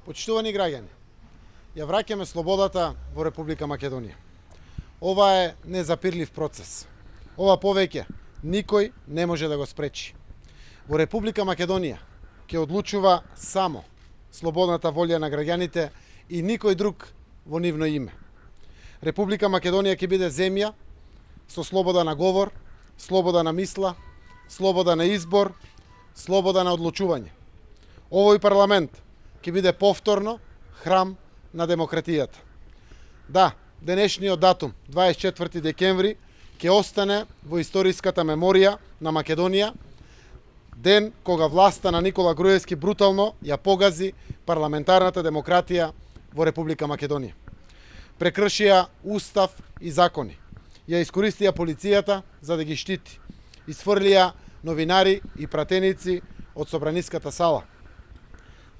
Почитувани граѓани, ја враќаме слободата во Република Македонија. Ова е незапирлив процес. Ова повеќе никој не може да го спречи. Во Република Македонија ќе одлучува само слободната волја на граѓаните и никој друг во нивно име. Република Македонија ќе биде земја со слобода на говор, слобода на мисла, слобода на избор, слобода на одлучување. Овој парламент ќе биде повторно храм на демократијата. Да, денешниот датум, 24 декември, ќе остане во историската меморија на Македонија, ден кога власта на Никола Груевски брутално ја погази парламентарната демократија во Република Македонија. Прекршија устав и закони. Ја искористија полицијата за да ги штити. Исфрлија новинари и пратеници од собраниската сала.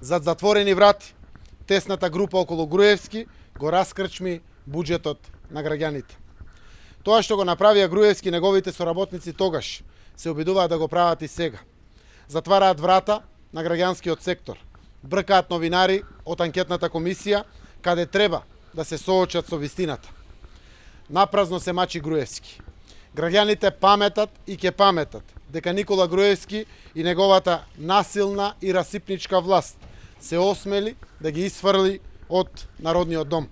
Зад затворени врати, тесната група околу Груевски го раскрчми буџетот на граѓаните. Тоа што го направија Груевски и неговите соработници тогаш, се обидуваат да го прават и сега. Затвараат врата на граѓанскиот сектор, бркаат новинари од анкетната комисија, каде треба да се соочат со вистината. Напразно се мачи Груевски. Граѓаните паметат и ќе паметат дека Никола Груевски и неговата насилна и расипничка власт се осмели да ги исфрли од Народниот дом.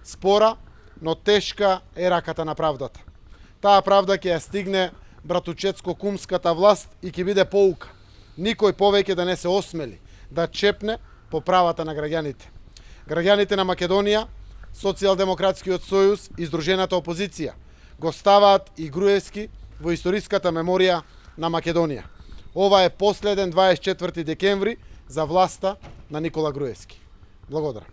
Спора, но тешка е раката на правдата. Таа правда ќе ја стигне братучецко-кумската власт и ќе биде поука. Никој повеќе да не се осмели да чепне по правата на граѓаните. Граѓаните на Македонија, Социјалдемократскиот сојуз и Здружената опозиција го ставаат и Груевски во историската меморија на Македонија. Ова е последен 24 декември за власта на Никола Груевски. Благодарам.